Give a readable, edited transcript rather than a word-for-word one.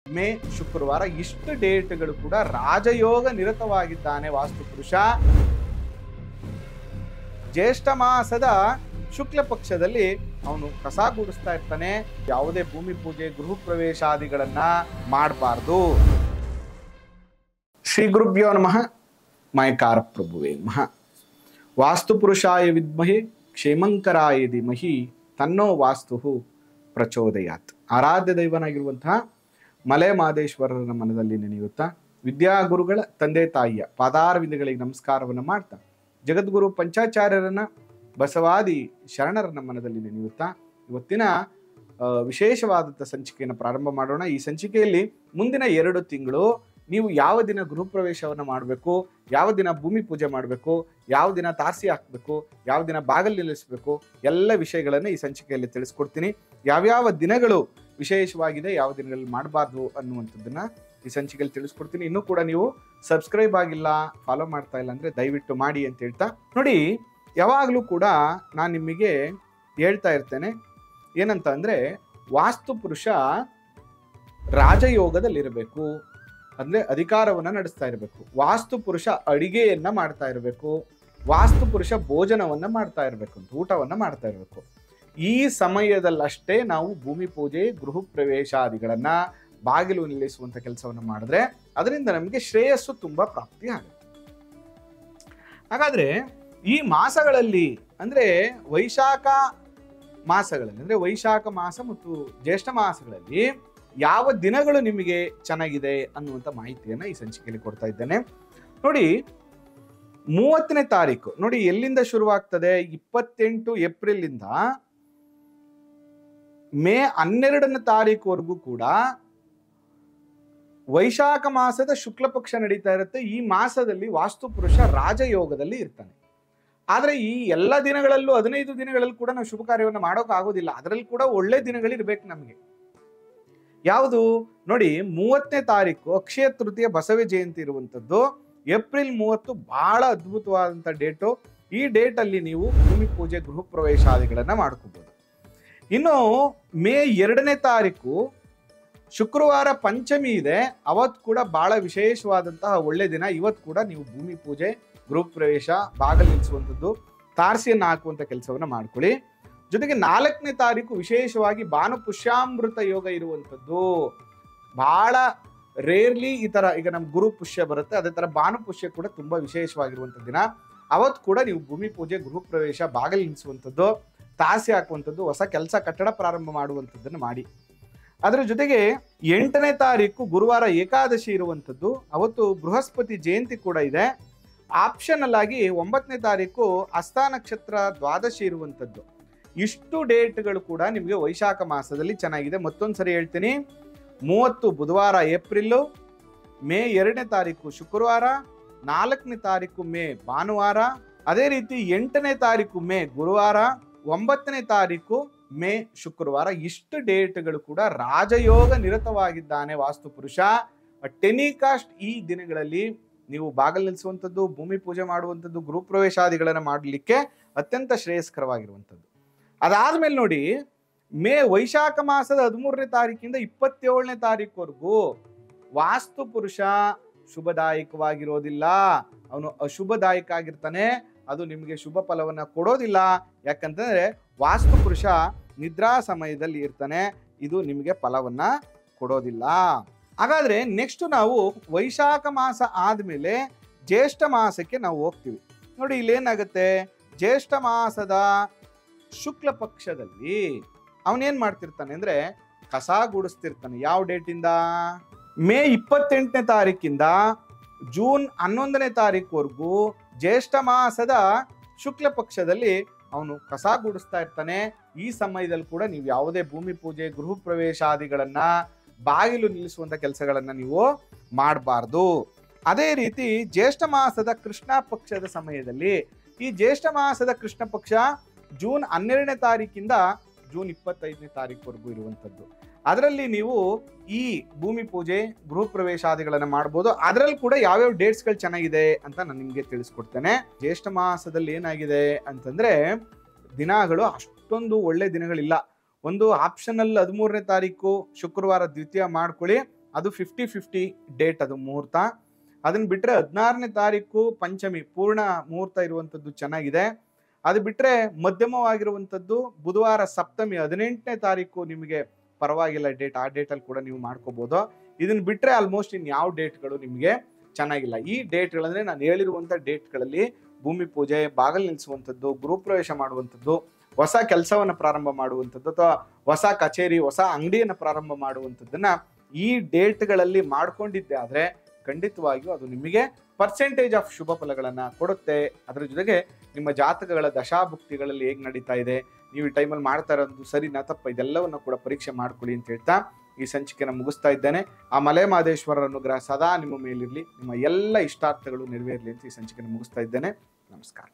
ಮೇ ಶುಕ್ರವಾರ ಇಷ್ಟು ಡೇಟ್ಗಳು ಕೂಡ ರಾಜಯೋಗ ನಿರತವಾಗಿದ್ದಾನೆ ವಾಸ್ತುಪುರುಷ. ಜ್ಯೇಷ್ಠ ಮಾಸದ ಶುಕ್ಲ ಪಕ್ಷದಲ್ಲಿ ಅವನು ಕಸ ಗುಡಿಸ್ತಾ ಇರ್ತಾನೆ. ಯಾವುದೇ ಭೂಮಿ ಪೂಜೆ ಗೃಹ ಪ್ರವೇಶಾದಿಗಳನ್ನ ಮಾಡಬಾರ್ದು. ಶ್ರೀ ಗುರುಭ್ಯೋ ನಮಃ. ಮಯಕಾರ ಪ್ರಭುವೇ ನಮಃ. ವಾಸ್ತುಪುರುಷಾಯ ವಿದ್ಮಹೆ ಕ್ಷೇಮಂಕರಾಯ ಧೀಮಹಿ ತನ್ನೋ ವಾಸ್ತು ಪ್ರಚೋದಯಾತ್. ಆರಾಧ್ಯ ದೈವನಾಗಿರುವಂತಹ ಮಲೆ ಮಹದೇಶ್ವರರ ಮನದಲ್ಲಿ ನೆನೆಯುತ್ತಾ ವಿದ್ಯಾಗುರುಗಳ ತಂದೆ ತಾಯಿಯ ಪಾದಾರವಿಂದಗಳಿಗೆ ನಮಸ್ಕಾರವನ್ನು ಮಾಡ್ತಾ ಜಗದ್ಗುರು ಪಂಚಾಚಾರ್ಯರನ್ನ ಬಸವಾದಿ ಶರಣರನ್ನ ಮನದಲ್ಲಿ ನೆನೆಯುತ್ತಾ ಇವತ್ತಿನ ವಿಶೇಷವಾದಂಥ ಸಂಚಿಕೆಯನ್ನು ಪ್ರಾರಂಭ ಮಾಡೋಣ. ಈ ಸಂಚಿಕೆಯಲ್ಲಿ ಮುಂದಿನ 2 ತಿಂಗಳು ನೀವು ಯಾವ ದಿನ ಗೃಹ ಪ್ರವೇಶವನ್ನು ಮಾಡಬೇಕು, ಯಾವ ದಿನ ಭೂಮಿ ಪೂಜೆ ಮಾಡಬೇಕು, ಯಾವ ದಿನ ತಾರಸಿ ಹಾಕಬೇಕು, ಯಾವ ದಿನ ಬಾಗಿಲು ನಿಲ್ಲಿಸಬೇಕು, ಎಲ್ಲ ವಿಷಯಗಳನ್ನು ಈ ಸಂಚಿಕೆಯಲ್ಲಿ ತಿಳಿಸ್ಕೊಡ್ತೀನಿ. ಯಾವ್ಯಾವ ದಿನಗಳು ವಿಶೇಷವಾಗಿದೆ, ಯಾವ ದಿನಗಳಲ್ಲಿ ಮಾಡಬಾರ್ದು ಅನ್ನುವಂಥದ್ದನ್ನ ಈ ಸಂಚಿಕೆಯಲ್ಲಿ ತಿಳಿಸ್ಕೊಡ್ತೀನಿ. ಇನ್ನೂ ಕೂಡ ನೀವು ಸಬ್ಸ್ಕ್ರೈಬ್ ಆಗಿಲ್ಲ, ಫಾಲೋ ಮಾಡ್ತಾ ಇಲ್ಲ ಅಂದರೆ ದಯವಿಟ್ಟು ಮಾಡಿ ಅಂತ ಹೇಳ್ತಾ, ನೋಡಿ ಯಾವಾಗಲೂ ಕೂಡ ನಾನು ನಿಮಗೆ ಹೇಳ್ತಾ ಇರ್ತೇನೆ ಏನಂತ ಅಂದರೆ, ವಾಸ್ತುಪುರುಷ ರಾಜಯೋಗದಲ್ಲಿರಬೇಕು, ಅಂದರೆ ಅಧಿಕಾರವನ್ನು ನಡೆಸ್ತಾ ಇರಬೇಕು. ವಾಸ್ತುಪುರುಷ ಅಡಿಗೆಯನ್ನು ಮಾಡ್ತಾ ಇರಬೇಕು, ವಾಸ್ತುಪುರುಷ ಭೋಜನವನ್ನು ಮಾಡ್ತಾ ಇರಬೇಕು, ಊಟವನ್ನು ಮಾಡ್ತಾ ಇರಬೇಕು. ಈ ಸಮಯದಲ್ಲಷ್ಟೇ ನಾವು ಭೂಮಿ ಪೂಜೆ ಗೃಹ ಪ್ರವೇಶಾದಿಗಳನ್ನ ಬಾಗಿಲು ನಿಲ್ಲಿಸುವಂಥ ಕೆಲಸವನ್ನು ಮಾಡಿದ್ರೆ ಅದರಿಂದ ನಮಗೆ ಶ್ರೇಯಸ್ಸು ತುಂಬ ಪ್ರಾಪ್ತಿ ಆಗುತ್ತೆ. ಹಾಗಾದ್ರೆ ಈ ಮಾಸಗಳಲ್ಲಿ ಅಂದರೆ ವೈಶಾಖ ಮಾಸಗಳಲ್ಲಿ, ಅಂದರೆ ವೈಶಾಖ ಮಾಸ ಮತ್ತು ಜ್ಯೇಷ್ಠ ಮಾಸಗಳಲ್ಲಿ ಯಾವ ದಿನಗಳು ನಿಮಗೆ ಚೆನ್ನಾಗಿದೆ ಅನ್ನುವಂಥ ಮಾಹಿತಿಯನ್ನು ಈ ಸಂಚಿಕೆಯಲ್ಲಿ ಕೊಡ್ತಾ ಇದ್ದೇನೆ. ನೋಡಿ 30ನೇ ತಾರೀಕು ನೋಡಿ ಎಲ್ಲಿಂದ ಶುರುವಾಗ್ತದೆ, 28 ಏಪ್ರಿಲಿಂದ ಮೇ 12ನೇ ತಾರೀಕುವರೆಗೂ ಕೂಡ ವೈಶಾಖ ಮಾಸದ ಶುಕ್ಲ ಪಕ್ಷ ನಡೀತಾ ಇರುತ್ತೆ. ಈ ಮಾಸದಲ್ಲಿ ವಾಸ್ತುಪುರುಷ ರಾಜಯೋಗದಲ್ಲಿ ಇರ್ತಾನೆ. ಆದರೆ ಈ ಎಲ್ಲ ದಿನಗಳಲ್ಲೂ 15 ದಿನಗಳಲ್ಲಿ ಕೂಡ ನಾವು ಶುಭ ಕಾರ್ಯವನ್ನು ಮಾಡೋಕ್ಕಾಗೋದಿಲ್ಲ. ಅದರಲ್ಲಿ ಕೂಡ ಒಳ್ಳೆ ದಿನಗಳಿರ್ಬೇಕು ನಮಗೆ. ಯಾವುದು ನೋಡಿ, 30ನೇ ತಾರೀಕು ಅಕ್ಷಯ ತೃತೀಯ ಬಸವ ಜಯಂತಿ ಇರುವಂಥದ್ದು. ಏಪ್ರಿಲ್ 30 ಬಹಳ ಅದ್ಭುತವಾದಂಥ ಡೇಟು. ಈ ಡೇಟಲ್ಲಿ ನೀವು ಭೂಮಿ ಪೂಜೆ ಗೃಹ ಪ್ರವೇಶಾದಿಗಳನ್ನು ಮಾಡ್ಕೋಬಹುದು. ಇನ್ನು ಮೇ 2ನೇ ತಾರೀಕು ಶುಕ್ರವಾರ ಪಂಚಮಿ ಇದೆ. ಅವತ್ತು ಕೂಡ ಬಹಳ ವಿಶೇಷವಾದಂತಹ ಒಳ್ಳೆ ದಿನ. ಇವತ್ತು ಕೂಡ ನೀವು ಭೂಮಿ ಪೂಜೆ ಗೃಹ ಪ್ರವೇಶ ಬಾಗಿಲು ನಿಲ್ಲಿಸುವಂಥದ್ದು, ತಾರಸಿಯನ್ನು ಹಾಕುವಂಥ ಕೆಲಸವನ್ನು ಮಾಡ್ಕೊಳ್ಳಿ. ಜೊತೆಗೆ 4ನೇ ತಾರೀಕು ವಿಶೇಷವಾಗಿ ಭಾನು ಪುಷ್ಯಾಮೃತ ಯೋಗ ಇರುವಂಥದ್ದು. ಬಹಳ ರೇರ್ಲಿ ಈ ಥರ, ಈಗ ನಮ್ಮ ಗುರು ಪುಷ್ಯ ಬರುತ್ತೆ, ಅದೇ ಥರ ಭಾನು ಪುಷ್ಯ ಕೂಡ ತುಂಬ ವಿಶೇಷವಾಗಿರುವಂಥ ದಿನ. ಅವತ್ತು ಕೂಡ ನೀವು ಭೂಮಿ ಪೂಜೆ ಗೃಹ ಪ್ರವೇಶ ಬಾಗಿಲು ನಿಲ್ಲಿಸುವಂಥದ್ದು, ತಾರಸಿ ಹಾಕುವಂಥದ್ದು, ಹೊಸ ಕೆಲಸ ಕಟ್ಟಡ ಪ್ರಾರಂಭ ಮಾಡುವಂಥದ್ದನ್ನು ಮಾಡಿ. ಅದರ ಜೊತೆಗೆ 8ನೇ ತಾರೀಕು ಗುರುವಾರ ಏಕಾದಶಿ ಇರುವಂಥದ್ದು. ಅವತ್ತು ಬೃಹಸ್ಪತಿ ಜಯಂತಿ ಕೂಡ ಇದೆ. ಆಪ್ಷನಲ್ ಆಗಿ 9ನೇ ತಾರೀಕು ಹಸ್ತ ನಕ್ಷತ್ರ ದ್ವಾದಶಿ ಇರುವಂಥದ್ದು. ಇಷ್ಟು ಡೇಟ್ಗಳು ಕೂಡ ನಿಮಗೆ ವೈಶಾಖ ಮಾಸದಲ್ಲಿ ಚೆನ್ನಾಗಿದೆ. ಮತ್ತೊಂದು ಸರಿ ಹೇಳ್ತೀನಿ, 30 ಬುಧವಾರ ಏಪ್ರಿಲ್ಲು, ಮೇ 2ನೇ ತಾರೀಕು ಶುಕ್ರವಾರ, 4ನೇ ತಾರೀಕು ಮೇ ಭಾನುವಾರ, ಅದೇ ರೀತಿ 8ನೇ ತಾರೀಕು ಮೇ ಗುರುವಾರ, 9ನೇ ತಾರೀಕು ಮೇ ಶುಕ್ರವಾರ. ಇಷ್ಟು ಡೇಟ್ಗಳು ಕೂಡ ರಾಜಯೋಗ ನಿರತವಾಗಿದ್ದಾನೆ ವಾಸ್ತುಪುರುಷ. ಟೆನಿಕಾಸ್ಟ್ ಈ ದಿನಗಳಲ್ಲಿ ನೀವು ಬಾಗಿಲು ನಿಲ್ಲಿಸುವಂಥದ್ದು, ಭೂಮಿ ಪೂಜೆ ಮಾಡುವಂಥದ್ದು, ಗೃಹ ಪ್ರವೇಶಾದಿಗಳನ್ನು ಮಾಡಲಿಕ್ಕೆ ಅತ್ಯಂತ ಶ್ರೇಯಸ್ಕರವಾಗಿರುವಂಥದ್ದು. ಅದಾದ್ಮೇಲೆ ನೋಡಿ, ವೈಶಾಖ ಮಾಸದ 13ನೇ ತಾರೀಕಿಂದ 27ನೇ ತಾರೀಕುವರೆಗೂ ವಾಸ್ತುಪುರುಷ ಶುಭದಾಯಕವಾಗಿರೋದಿಲ್ಲ. ಅವನು ಅಶುಭದಾಯಕ ಆಗಿರ್ತಾನೆ. ಅದು ನಿಮಗೆ ಶುಭ ಫಲವನ್ನ ಕೊಡೋದಿಲ್ಲ. ಯಾಕಂತಂದ್ರೆ ವಾಸ್ತುಪುರುಷ ನಿದ್ರಾ ಸಮಯದಲ್ಲಿ ಇರ್ತಾನೆ. ಇದು ನಿಮಗೆ ಫಲವನ್ನ ಕೊಡೋದಿಲ್ಲ. ಹಾಗಾದ್ರೆ ನೆಕ್ಸ್ಟ್ ನಾವು ವೈಶಾಖ ಮಾಸ ಆದ್ಮೇಲೆ ಜ್ಯೇಷ್ಠ ಮಾಸಕ್ಕೆ ನಾವು ಹೋಗ್ತೀವಿ. ನೋಡಿ ಇಲ್ಲೇನಾಗುತ್ತೆ, ಜ್ಯೇಷ್ಠ ಮಾಸದ ಶುಕ್ಲ ಪಕ್ಷದಲ್ಲಿ ಅವನೇನ್ ಮಾಡ್ತಿರ್ತಾನೆ ಅಂದ್ರೆ ಕಸ ಗುಡಿಸ್ತಿರ್ತಾನೆ. ಯಾವ ಡೇಟಿಂದ, ಮೇ 28ನೇ ತಾರೀಕಿಂದ ಜೂನ್ 11ನೇ ತಾರೀಕುವರೆಗೂ ಜ್ಯೇಷ್ಠ ಮಾಸದ ಶುಕ್ಲ ಪಕ್ಷದಲ್ಲಿ ಅವನು ಕಸ ಗುಡಿಸ್ತಾ ಇರ್ತಾನೆ. ಈ ಸಮಯದಲ್ಲಿ ಕೂಡ ನೀವು ಯಾವುದೇ ಭೂಮಿ ಪೂಜೆ ಗೃಹ ಪ್ರವೇಶಾದಿಗಳನ್ನ ಬಾಗಿಲು ನಿಲ್ಲಿಸುವಂತ ಕೆಲಸಗಳನ್ನ ನೀವು ಮಾಡಬಾರ್ದು. ಅದೇ ರೀತಿ ಜ್ಯೇಷ್ಠ ಮಾಸದ ಕೃಷ್ಣ ಪಕ್ಷದ ಸಮಯದಲ್ಲಿ, ಈ ಜ್ಯೇಷ್ಠ ಮಾಸದ ಕೃಷ್ಣ ಪಕ್ಷ ಜೂನ್ 12ನೇ ತಾರೀಕಿಂದ ಜೂನ್ 25ನೇ ತಾರೀಕುವರೆಗೂ ಇರುವಂಥದ್ದು. ಅದರಲ್ಲಿ ನೀವು ಈ ಭೂಮಿ ಪೂಜೆ ಗೃಹ ಪ್ರವೇಶಾದಿಗಳನ್ನು ಮಾಡ್ಬೋದು. ಅದರಲ್ಲಿ ಕೂಡ ಯಾವ್ಯಾವ ಡೇಟ್ಸ್ಗಳು ಚೆನ್ನಾಗಿದೆ ಅಂತ ನಾನು ನಿಮಗೆ ತಿಳಿಸ್ಕೊಡ್ತೇನೆ. ಜ್ಯೇಷ್ಠ ಮಾಸದಲ್ಲಿ ಏನಾಗಿದೆ ಅಂತಂದ್ರೆ ದಿನಗಳು ಅಷ್ಟೊಂದು ಒಳ್ಳೆ ದಿನಗಳಿಲ್ಲ. ಒಂದು ಆಪ್ಷನಲ್ 13ನೇ ತಾರೀಕು ಶುಕ್ರವಾರ ದ್ವಿತೀಯ ಮಾಡ್ಕೊಳ್ಳಿ. ಅದು 50-50 ಡೇಟ್, ಅದು ಮುಹೂರ್ತ. ಅದನ್ನ ಬಿಟ್ರೆ 16ನೇ ತಾರೀಕು ಪಂಚಮಿ ಪೂರ್ಣ ಮುಹೂರ್ತ ಇರುವಂಥದ್ದು ಚೆನ್ನಾಗಿದೆ. ಅದು ಬಿಟ್ರೆ ಮಧ್ಯಮವಾಗಿರುವಂಥದ್ದು ಬುಧವಾರ ಸಪ್ತಮಿ 18ನೇ ತಾರೀಕು ನಿಮಗೆ ಪರವಾಗಿಲ್ಲ ಡೇಟ್, ಆ ಡೇಟಲ್ಲಿ ಕೂಡ ನೀವು ಮಾಡ್ಕೋಬಹುದು. ಇದನ್ನ ಬಿಟ್ರೆ ಆಲ್ಮೋಸ್ಟ್ ಇನ್ ಯಾವ ಡೇಟ್ಗಳು ನಿಮಗೆ ಚೆನ್ನಾಗಿಲ್ಲ. ಈ ಡೇಟ್ಗಳಂದ್ರೆ ನಾನು ಹೇಳಿರುವಂಥ ಡೇಟ್ಗಳಲ್ಲಿ ಭೂಮಿ ಪೂಜೆ, ಬಾಗಿಲು ನಿಲ್ಲಿಸುವಂಥದ್ದು, ಗೃಹಪ್ರವೇಶ ಮಾಡುವಂಥದ್ದು, ಹೊಸ ಕೆಲಸವನ್ನು ಪ್ರಾರಂಭ ಮಾಡುವಂಥದ್ದು, ಅಥವಾ ಹೊಸ ಕಚೇರಿ, ಹೊಸ ಅಂಗಡಿಯನ್ನು ಪ್ರಾರಂಭ ಮಾಡುವಂಥದ್ದನ್ನ ಈ ಡೇಟ್ಗಳಲ್ಲಿ ಮಾಡ್ಕೊಂಡಿದ್ದೆ ಆದರೆ ಖಂಡಿತವಾಗಿಯೂ ಅದು ನಿಮಗೆ ಪರ್ಸೆಂಟೇಜ್ ಆಫ್ ಶುಭ ಫಲಗಳನ್ನ ಕೊಡುತ್ತೆ. ಅದರ ಜೊತೆಗೆ ನಿಮ್ಮ ಜಾತಕಗಳ ದಶಾಭುಕ್ತಿಗಳಲ್ಲಿ ಹೇಗೆ ನಡೀತಾ ಇದೆ, ನೀವು ಈ ಟೈಮಲ್ಲಿ ಮಾಡ್ತಾ ಇರೋದು ಸರಿನಾ ತಪ್ಪ, ಇದೆಲ್ಲವನ್ನು ಕೂಡ ಪರೀಕ್ಷೆ ಮಾಡ್ಕೊಳ್ಳಿ ಅಂತ ಹೇಳ್ತಾ ಈ ಸಂಚಿಕೆನ ಮುಗಿಸ್ತಾ ಇದ್ದೇನೆ. ಆ ಮಲೆ ಮಹದೇಶ್ವರರ ಅನುಗ್ರಹ ಸದಾ ನಿಮ್ಮ ಮೇಲಿರಲಿ, ನಿಮ್ಮ ಎಲ್ಲ ಇಷ್ಟಾರ್ಥಗಳು ನೆರವೇರಲಿ ಅಂತ ಈ ಸಂಚಿಕೆನ ಮುಗಿಸ್ತಾ ಇದ್ದೇನೆ. ನಮಸ್ಕಾರ.